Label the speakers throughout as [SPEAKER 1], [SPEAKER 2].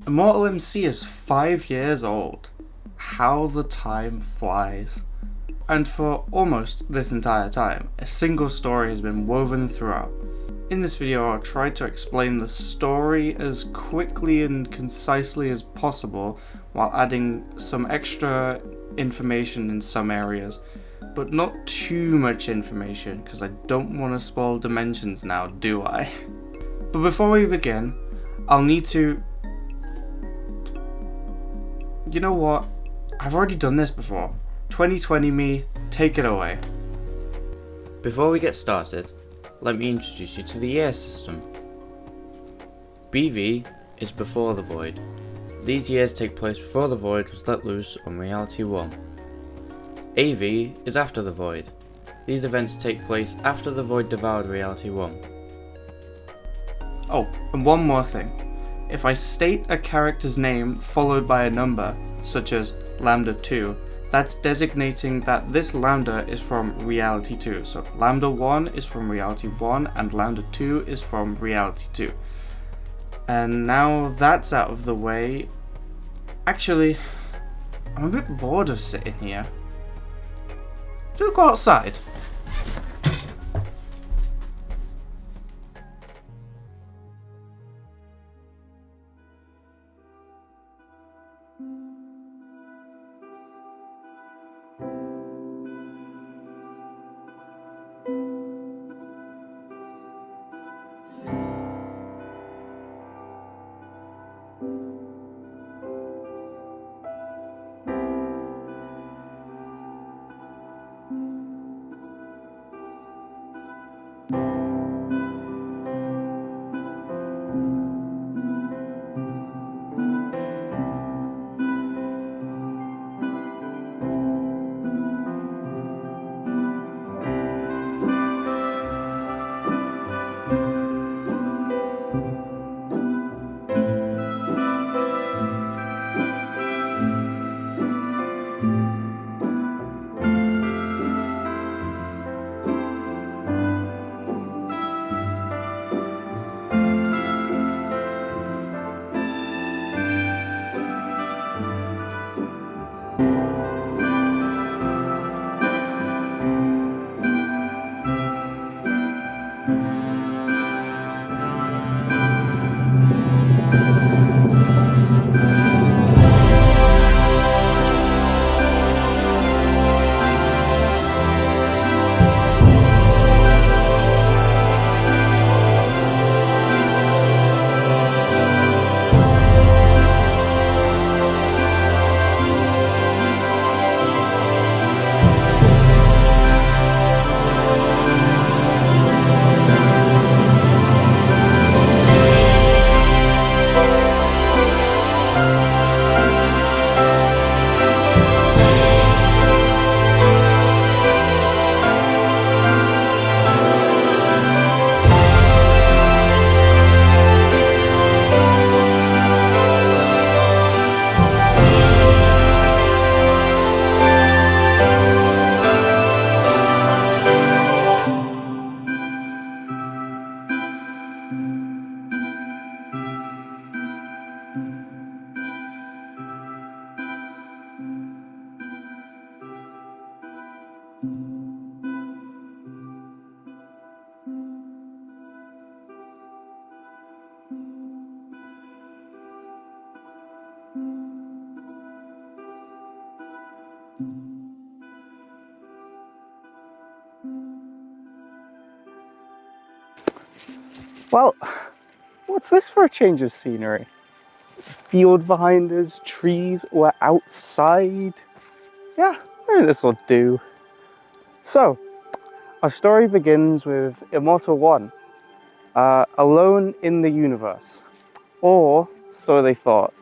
[SPEAKER 1] Immortal MC is 5 years old. How the time flies. And for almost this entire time, a single story has been woven throughout. In this video, I'll try to explain the story as quickly and concisely as possible while adding some extra information in some areas, but not too much information because I don't want to spoil dimensions now, do I? But before we begin, I'll need to... You know what? I've already done this before. 2020 me, take it away. Before we get started, let me introduce you to the year system. BV is before the void. These years take place before the void was let loose on Reality 1. AV is after the void. These events take place after the void devoured Reality 1. Oh, and one more thing. If I state a character's name followed by a number, such as Lambda 2, that's designating that this Lambda is from Reality 2. So Lambda 1 is from Reality 1 and Lambda 2 is from Reality 2. And now that's out of the way, actually, I'm a bit bored of sitting here. Should we go outside?
[SPEAKER 2] Well, what's this for a change of scenery? Field behind us, trees, we're outside. Yeah, maybe this will do. So, our story begins with Immortal 1, alone in the universe. Or, so they thought.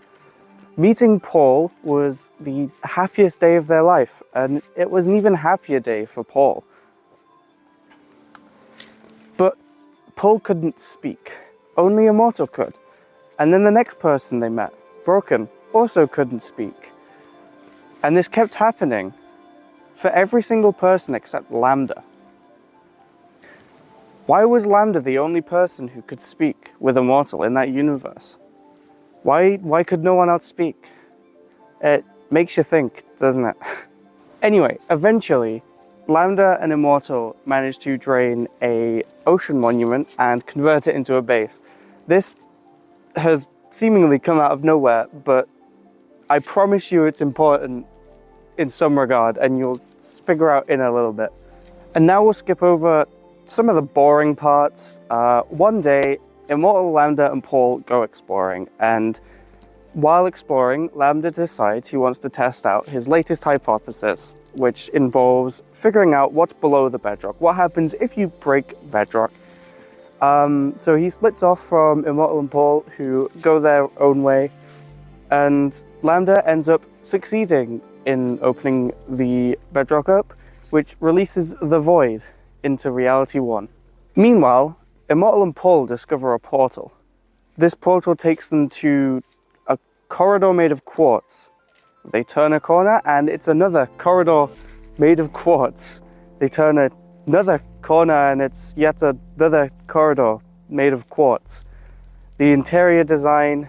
[SPEAKER 2] Meeting Paul was the happiest day of their life, and it was an even happier day for Paul. But Paul couldn't speak. Only Immortal could. And then the next person they met, Broken, also couldn't speak. And this kept happening for every single person except Lambda. Why was Lambda the only person who could speak with Immortal in that universe? Why could no one else speak? It makes you think, doesn't it? Anyway, eventually, Lambda and Immortal managed to drain a ocean monument and convert it into a base. This has seemingly come out of nowhere, but I promise you it's important in some regard, and you'll figure out in a little bit. And now we'll skip over some of the boring parts. One day, Immortal, Lambda, and Paul go exploring, and while exploring, Lambda decides he wants to test out his latest hypothesis, which involves figuring out what's below the bedrock. What happens if you break bedrock? So he splits off from Immortal and Paul, who go their own way, and Lambda ends up succeeding in opening the bedrock up, which releases the void into Reality 1. Meanwhile, Immortal and Paul discover a portal. This portal takes them to a corridor made of quartz. They turn a corner and it's another corridor made of quartz. They turn another corner and it's yet another corridor made of quartz. The interior design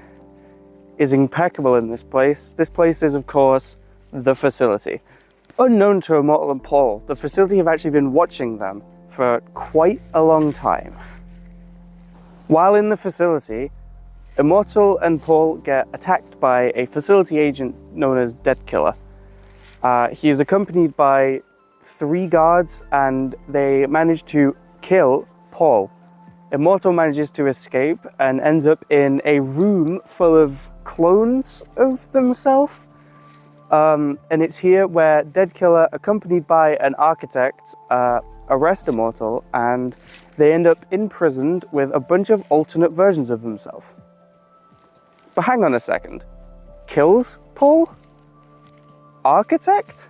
[SPEAKER 2] is impeccable in this place. This place is, of course, the facility. Unknown to Immortal and Paul, the facility have actually been watching them for quite a long time. While in the facility, Immortal and Paul get attacked by a facility agent known as Dead Killer. He is accompanied by 3 guards and they manage to kill Paul. Immortal manages to escape and ends up in a room full of clones of themselves. And it's here where Dead Killer, accompanied by an architect, arrest Immortal, and they end up imprisoned with a bunch of alternate versions of themselves. But hang on a second. Kills Paul? Architect?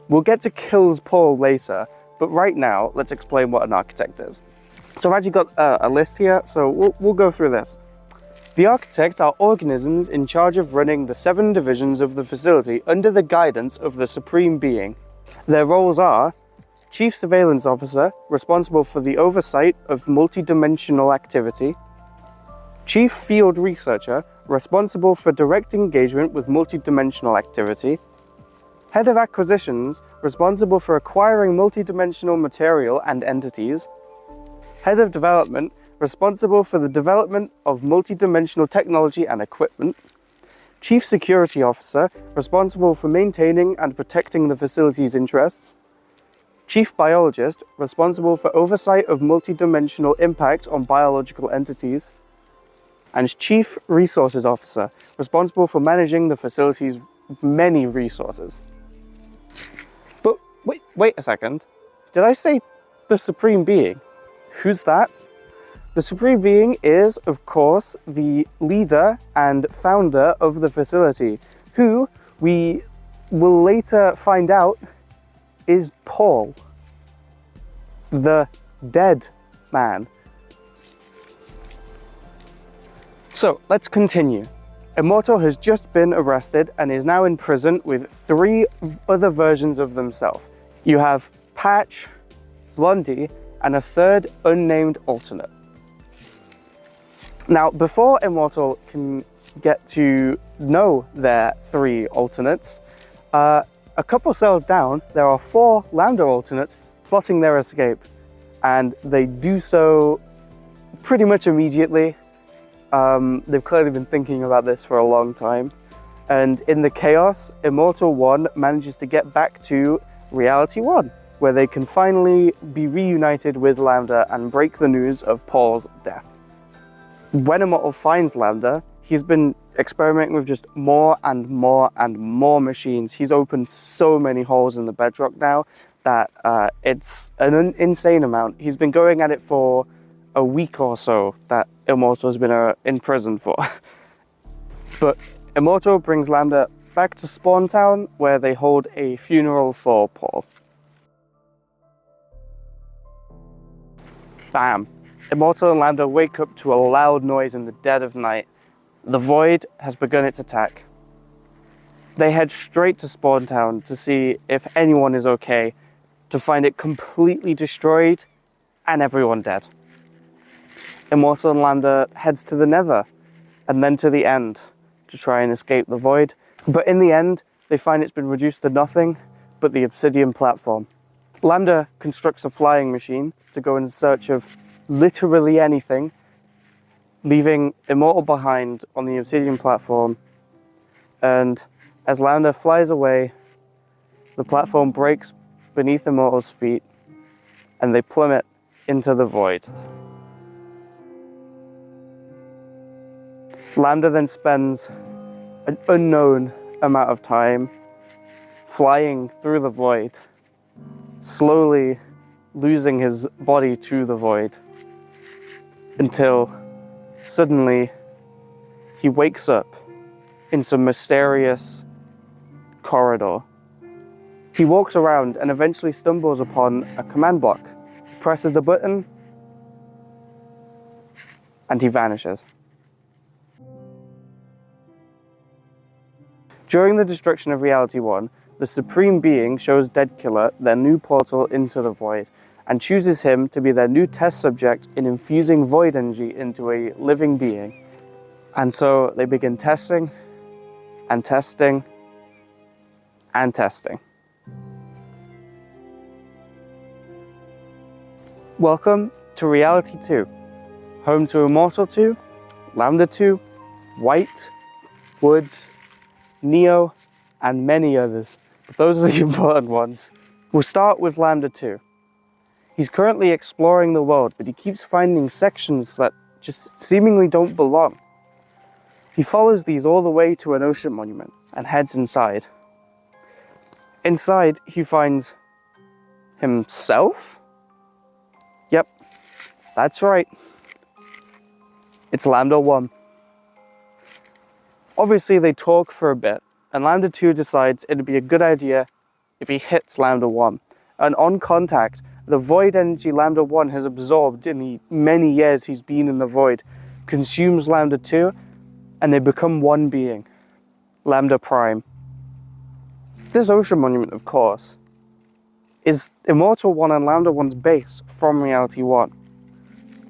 [SPEAKER 2] We'll get to kills Paul later, but right now, let's explain what an architect is. So I've actually got a list here, so we'll go through this. The architects are organisms in charge of running the 7 divisions of the facility under the guidance of the Supreme Being. Their roles are Chief Surveillance Officer, responsible for the oversight of multidimensional activity. Chief Field Researcher, responsible for direct engagement with multidimensional activity. Head of Acquisitions, responsible for acquiring multidimensional material and entities. Head of Development, responsible for the development of multidimensional technology and equipment. Chief Security Officer, responsible for maintaining and protecting the facility's interests. Chief Biologist, responsible for oversight of multidimensional impact on biological entities. And Chief Resources Officer, responsible for managing the facility's many resources. But wait a second. Did I say the Supreme Being? Who's that? The Supreme Being is, of course, the leader and founder of the facility, who we will later find out is Paul, the dead man. So let's continue. Immortal has just been arrested and is now in prison with 3 other versions of themselves. You have Patch, Blondie, and a 3rd unnamed alternate. Now, before Immortal can get to know their 3 alternates, a couple cells down, there are 4 Lambda alternates plotting their escape, and they do so pretty much immediately. They've clearly been thinking about this for a long time, and in the chaos, Immortal 1 manages to get back to Reality 1, where they can finally be reunited with Lambda and break the news of Paul's death. When Immortal finds Lambda, he's been experimenting with just more and more and more machines. He's opened so many holes in the bedrock now that it's an insane amount. He's been going at it for a week or so that Immortal has been in prison for. But Immortal brings Lambda back to Spawn Town, where they hold a funeral for Paul. Bam! Immortal and Lambda wake up to a loud noise in the dead of night. The Void has begun its attack. They head straight to Spawn Town to see if anyone is okay, to find it completely destroyed and everyone dead. Immortal and Lambda heads to the Nether, and then to the end to try and escape the void. But in the end, they find it's been reduced to nothing but the obsidian platform. Lambda constructs a flying machine to go in search of literally anything, leaving Immortal behind on the obsidian platform. And as Lambda flies away, the platform breaks beneath Immortal's feet and they plummet into the void. Lambda then spends an unknown amount of time flying through the void, slowly losing his body to the void, until suddenly he wakes up in some mysterious corridor. He walks around and eventually stumbles upon a command block. He presses the button and he vanishes. During the destruction of Reality 1, the Supreme Being shows Deadkiller their new portal into the Void and chooses him to be their new test subject in infusing void energy into a living being. And so they begin testing and testing and testing. Welcome to Reality 2, home to Immortal 2, Lambda 2, White, Woods, Neo, and many others. But those are the important ones. We'll start with Lambda 2. He's currently exploring the world, but he keeps finding sections that just seemingly don't belong. He follows these all the way to an ocean monument and heads inside. Inside, he finds himself? Yep, that's right. It's Lambda 1. Obviously, they talk for a bit, and Lambda 2 decides it'd be a good idea if he hits Lambda 1. And on contact, the void energy Lambda 1 has absorbed in the many years he's been in the void consumes Lambda 2, and they become one being, Lambda Prime. This ocean monument, of course, is Immortal 1 and Lambda 1's base from Reality 1.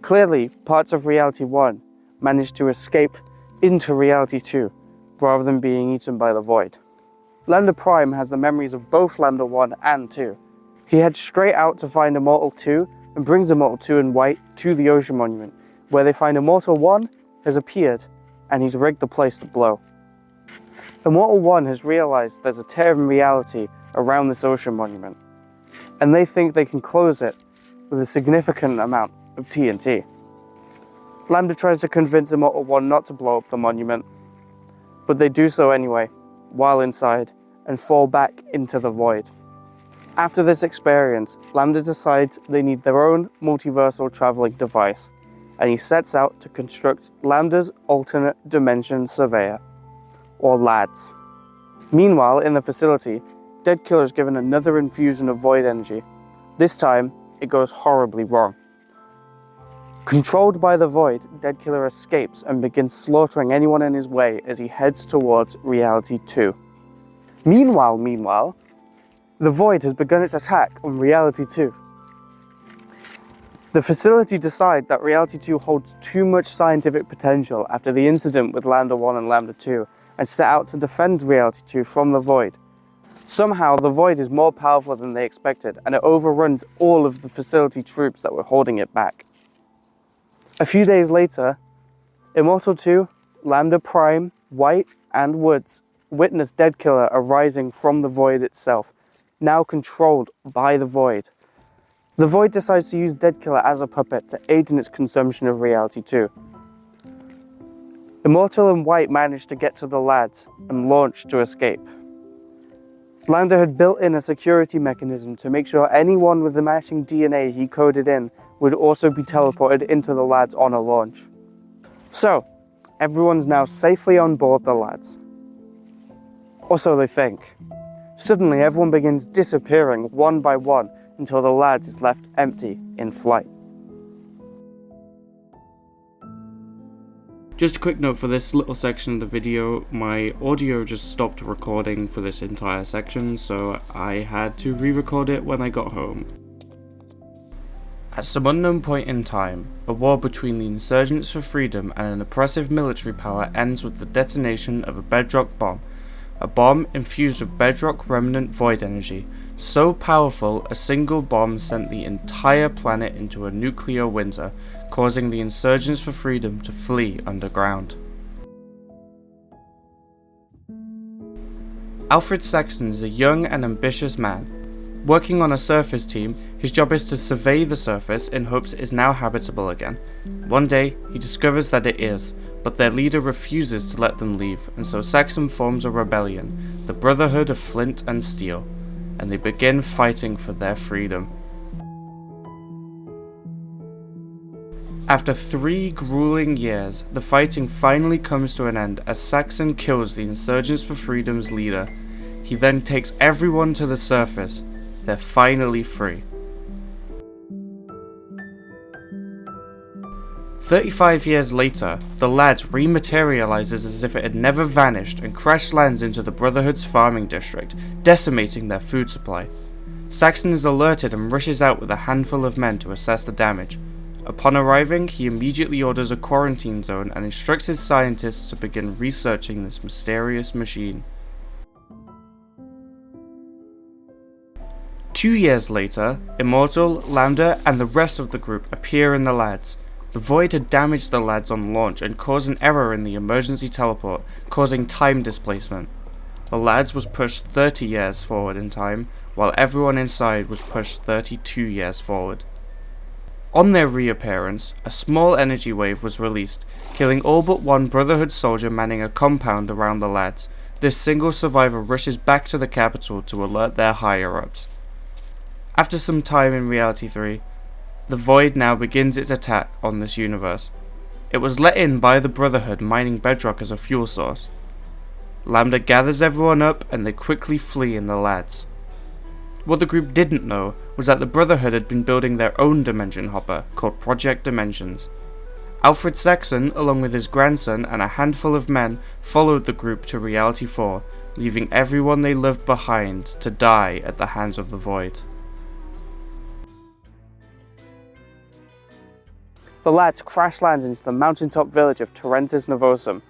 [SPEAKER 2] Clearly, parts of Reality 1 managed to escape into Reality 2, rather than being eaten by the void. Lambda Prime has the memories of both Lambda 1 and 2. He heads straight out to find Immortal 2 and brings Immortal 2 and White to the ocean monument, where they find Immortal 1 has appeared and he's rigged the place to blow. Immortal 1 has realized there's a tear in reality around this ocean monument, and they think they can close it with a significant amount of TNT. Lambda tries to convince Immortal 1 not to blow up the monument, but they do so anyway, while inside, and fall back into the void. After this experience, Lambda decides they need their own multiversal traveling device, and he sets out to construct Lambda's alternate dimension surveyor, or LADS. Meanwhile, in the facility, Deadkiller is given another infusion of void energy. This time, it goes horribly wrong. Controlled by the void, Deadkiller escapes and begins slaughtering anyone in his way as he heads towards Reality 2. Meanwhile, the void has begun its attack on Reality 2. The facility decide that Reality 2 holds too much scientific potential after the incident with Lambda 1 and Lambda 2, and set out to defend Reality 2 from the void. Somehow, the void is more powerful than they expected, and it overruns all of the facility troops that were holding it back. A few days later, Immortal 2, Lambda Prime, White, and Woods witness Deadkiller arising from the void itself, now controlled by the void. The void decides to use Deadkiller as a puppet to aid in its consumption of Reality 2. Immortal and White manage to get to the LADS and launch to escape. Lambda had built in a security mechanism to make sure anyone with the matching DNA he coded in would also be teleported into the LADS on a launch. So, everyone's now safely on board the LADS. Or so they think. Suddenly, everyone begins disappearing one by one until the LADS is left empty in flight.
[SPEAKER 1] Just a quick note for this little section of the video, my audio just stopped recording for this entire section, so I had to re-record it when I got home. At some unknown point in time, a war between the insurgents for freedom and an oppressive military power ends with the detonation of a bedrock bomb. A bomb infused with bedrock remnant void energy, so powerful a single bomb sent the entire planet into a nuclear winter, causing the insurgents for freedom to flee underground. Alfred Saxon is a young and ambitious man. Working on a surface team, his job is to survey the surface in hopes it is now habitable again. One day, he discovers that it is, but their leader refuses to let them leave, and so Saxon forms a rebellion, the Brotherhood of Flint and Steel, and they begin fighting for their freedom. After 3 grueling years, the fighting finally comes to an end as Saxon kills the Insurgents for Freedom's leader. He then takes everyone to the surface. They're finally free. 35 years later, the lads rematerializes as if it had never vanished and crash lands into the Brotherhood's farming district, decimating their food supply. Saxon is alerted and rushes out with a handful of men to assess the damage. Upon arriving, he immediately orders a quarantine zone and instructs his scientists to begin researching this mysterious machine. 2 years later, Immortal, Lambda, and the rest of the group appear in the lads. The void had damaged the lads on launch and caused an error in the emergency teleport, causing time displacement. The lads was pushed 30 years forward in time, while everyone inside was pushed 32 years forward. On their reappearance, a small energy wave was released, killing all but one Brotherhood soldier manning a compound around the lads. This single survivor rushes back to the capital to alert their higher-ups. After some time in Reality 3, the Void now begins its attack on this universe. It was let in by the Brotherhood mining bedrock as a fuel source. Lambda gathers everyone up and they quickly flee in the lads. What the group didn't know was that the Brotherhood had been building their own dimension hopper called Project Dimensions. Alfred Saxon, along with his grandson and a handful of men, followed the group to Reality 4, leaving everyone they loved behind to die at the hands of the Void.
[SPEAKER 2] The lads crash land into the mountaintop village of Torrentis Novosum.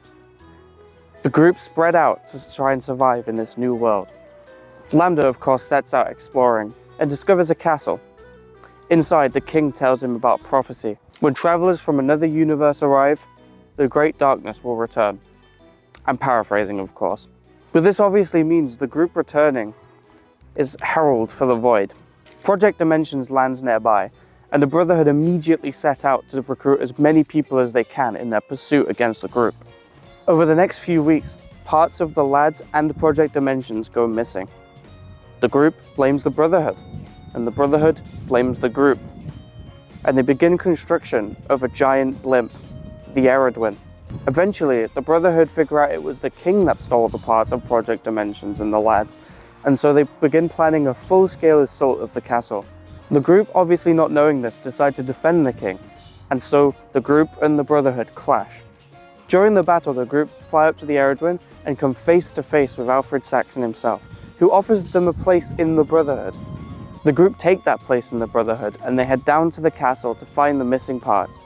[SPEAKER 2] The group spread out to try and survive in this new world. Lambda, of course, sets out exploring and discovers a castle. Inside, the king tells him about prophecy. When travelers from another universe arrive, the great darkness will return. I'm paraphrasing, of course. But this obviously means the group returning is herald for the Void. Project Dimensions lands nearby, and the Brotherhood immediately set out to recruit as many people as they can in their pursuit against the group. Over the next few weeks, parts of the lads and Project Dimensions go missing. The group blames the Brotherhood, and the Brotherhood blames the group. And they begin construction of a giant blimp, the Eredwin. Eventually, the Brotherhood figure out it was the king that stole the parts of Project Dimensions and the lads, and so they begin planning a full-scale assault of the castle. The group, obviously not knowing this, decide to defend the king, and so the group and the Brotherhood clash. During the battle, the group fly up to the Eredwin and come face to face with Alfred Saxon himself, who offers them a place in the Brotherhood. The group take that place in the Brotherhood and they head down to the castle to find the missing parts.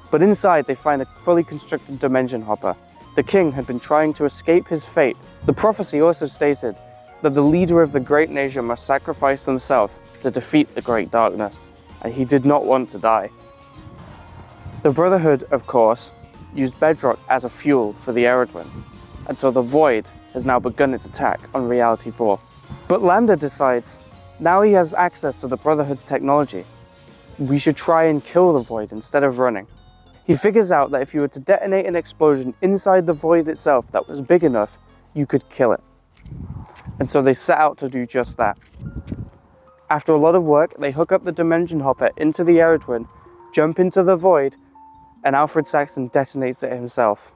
[SPEAKER 2] But inside they find a fully constructed dimension hopper. The king had been trying to escape his fate. The prophecy also stated that the leader of the great nation must sacrifice themselves to defeat the great darkness, and he did not want to die. The Brotherhood, of course, used bedrock as a fuel for the Eredwin, and so the Void has now begun its attack on Reality 4. But Lambda decides, now he has access to the Brotherhood's technology, we should try and kill the Void instead of running. He figures out that if you were to detonate an explosion inside the Void itself that was big enough, you could kill it. And so they set out to do just that. After a lot of work, they hook up the dimension hopper into the Eredwin, jump into the Void, and Alfred Saxon detonates it himself.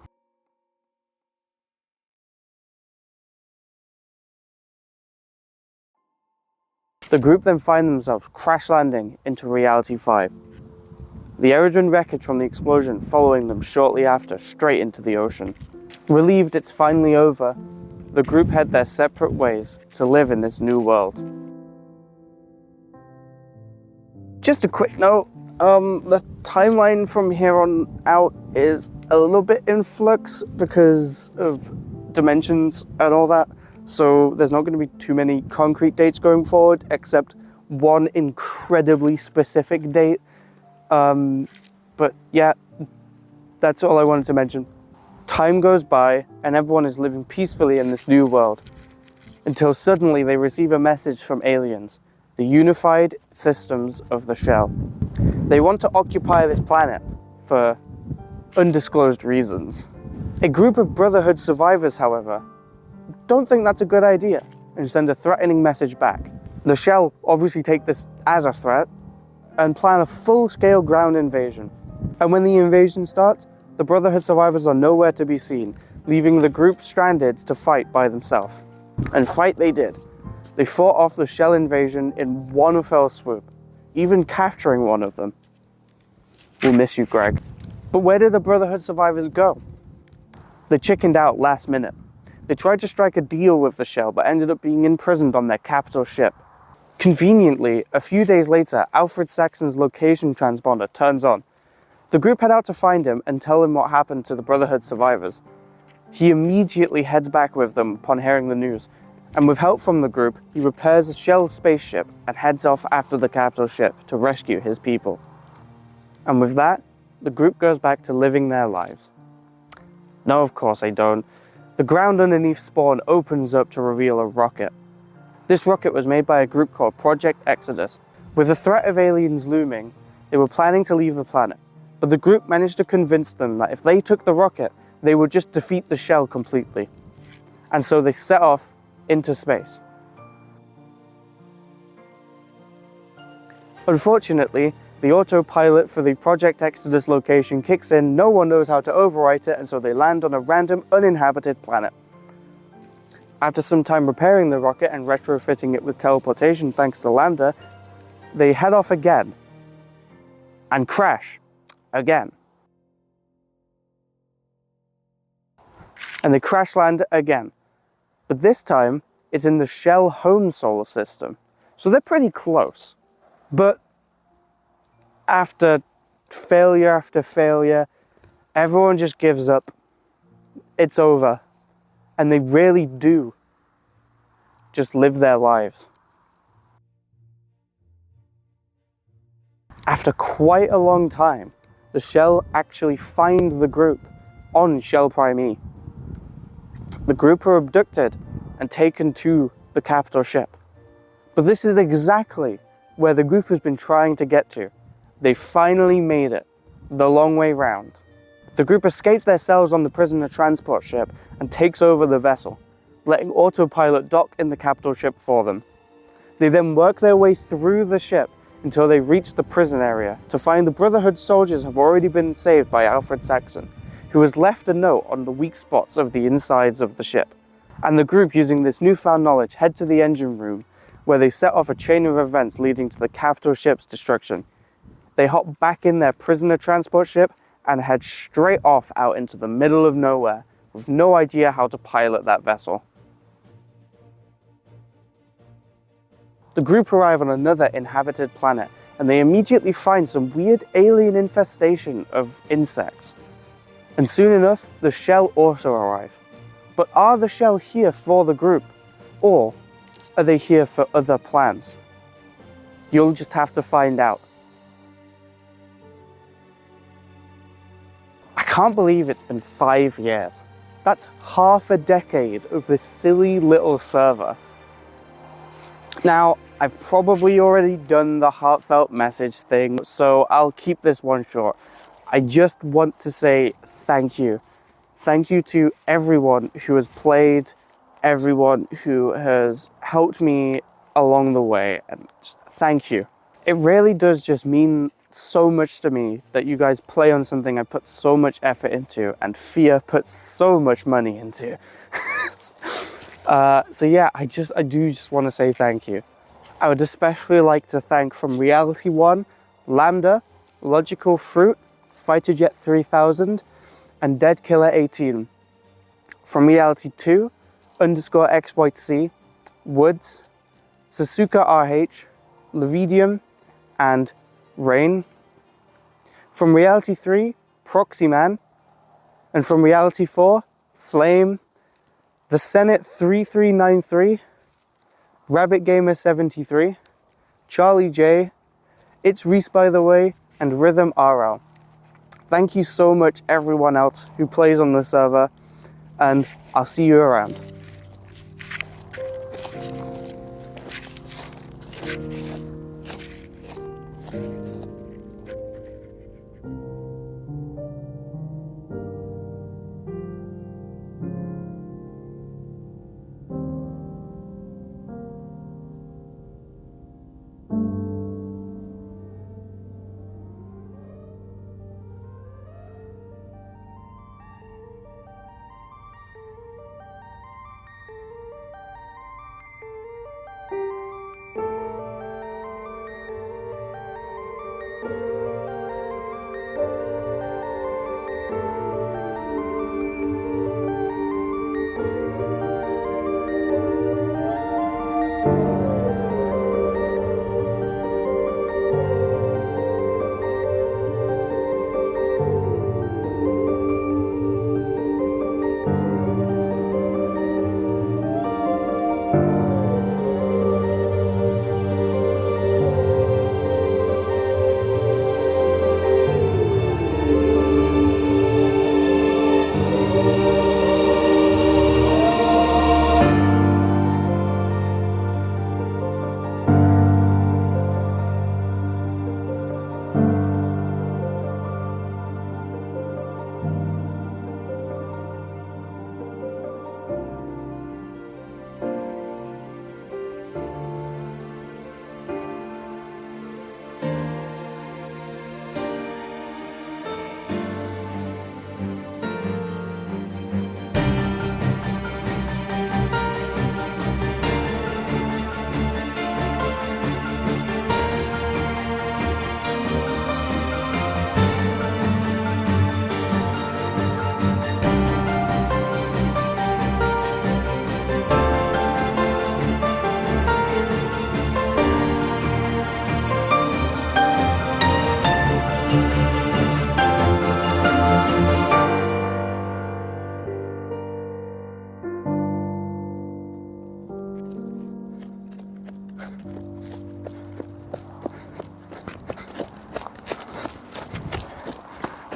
[SPEAKER 2] The group then find themselves crash landing into Reality 5. The Eredwin wreckage from the explosion following them shortly after, straight into the ocean. Relieved it's finally over, the group head their separate ways to live in this new world. Just a quick note, The timeline from here on out is a little bit in flux because of dimensions and all that. So there's not going to be too many concrete dates going forward, except one incredibly specific date. But yeah, that's all I wanted to mention. Time goes by and everyone is living peacefully in this new world, until suddenly they receive a message from aliens, the unified systems of the shell. They want to occupy this planet for undisclosed reasons. A group of Brotherhood survivors, however, don't think that's a good idea and send a threatening message back. The shell obviously take this as a threat and plan a full-scale ground invasion. And when the invasion starts, the Brotherhood survivors are nowhere to be seen, leaving the group stranded to fight by themselves. And fight they did. They fought off the shell invasion in one fell swoop, even capturing one of them. We'll miss you, Greg. But where did the Brotherhood survivors go? They chickened out last minute. They tried to strike a deal with the shell, but ended up being imprisoned on their capital ship. Conveniently, a few days later, Alfred Saxon's location transponder turns on. The group head out to find him and tell him what happened to the Brotherhood survivors. He immediately heads back with them upon hearing the news, and with help from the group, he repairs a shell spaceship and heads off after the capital ship to rescue his people. And with that, the group goes back to living their lives. No, of course they don't. The ground underneath Spawn opens up to reveal a rocket. This rocket was made by a group called Project Exodus. With the threat of aliens looming, they were planning to leave the planet, but the group managed to convince them that if they took the rocket, they would just defeat the shell completely. And so they set off into space. Unfortunately, the autopilot for the Project Exodus location kicks in, no one knows how to overwrite it, and so they land on a random uninhabited planet. After some time repairing the rocket and retrofitting it with teleportation thanks to Lambda, they head off again and crash again. And they crash land again. But this time, it's in the shell home solar system. So they're pretty close. But after failure, everyone just gives up. It's over. And they really do just live their lives. After quite a long time, the shell actually find the group on Shell Prime E. The group are abducted and taken to the capital ship. But this is exactly where the group has been trying to get to. They finally made it, the long way round. The group escapes their cells on the prisoner transport ship and takes over the vessel, letting autopilot dock in the capital ship for them. They then work their way through the ship until they reach the prison area to find the Brotherhood soldiers have already been saved by Alfred Saxon, who has left a note on the weak spots of the insides of the ship. And the group, using this newfound knowledge, head to the engine room, where they set off a chain of events leading to the capital ship's destruction. They hop back in their prisoner transport ship and head straight off out into the middle of nowhere, with no idea how to pilot that vessel. The group arrive on another inhabited planet, and they immediately find some weird alien infestation of insects. And soon enough, the shell also arrive. But are the shell here for the group? Or are they here for other plans? You'll just have to find out. I can't believe it's been 5 years. That's half a decade of this silly little server. Now, I've probably already done the heartfelt message thing, so I'll keep this one short. I just want to say thank you. Thank you to everyone who has played, everyone who has helped me along the way, and just thank you. It really does just mean so much to me that you guys play on something I put so much effort into and Fia puts so much money into. So yeah, I do just want to say thank you. I would especially like to thank from Reality 1, Lambda, Logical Fruit, Fighterjet 3000, and Dead Killer 18. From Reality 2, _XYC, Woods, Sasuka RH, Levidium, and Raine. From Reality 3, Proxy Man. And from Reality 4, Flame, The Senate 3393, Rabbit Gamer 73, Charlie J, It's Reese by the way, and Rhythm RL. Thank you so much everyone else who plays on the server, and I'll see you around.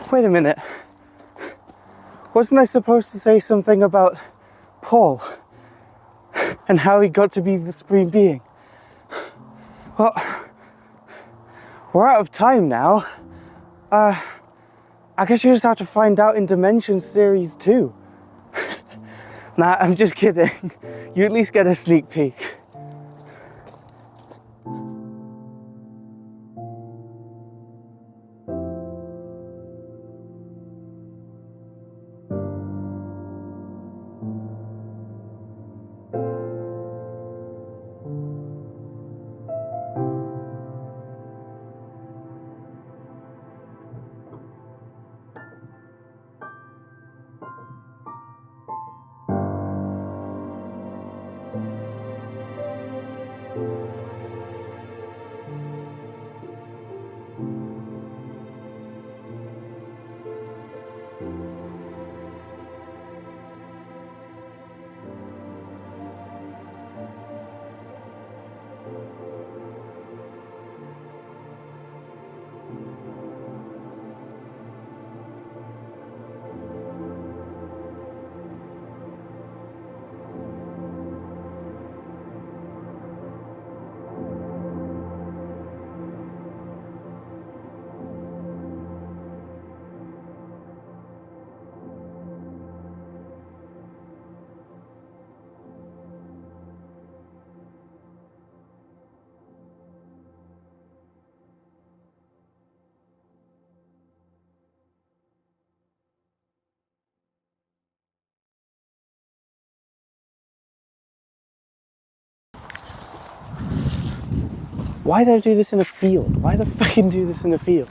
[SPEAKER 2] Wait a minute. Wasn't I supposed to say something about Paul and how he got to be the Supreme Being? Well, we're out of time now. I guess you just have to find out in Dimension Series 2. Nah, I'm just kidding. You at least get a sneak peek. Why did I do this in a field? Why the fucking do this in a field?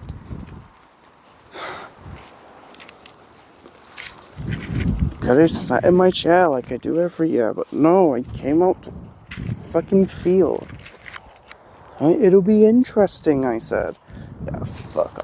[SPEAKER 2] Could have sat in my chair like I do every year, but no, I came out to fucking field. Right, it'll be interesting, I said. Yeah, fuck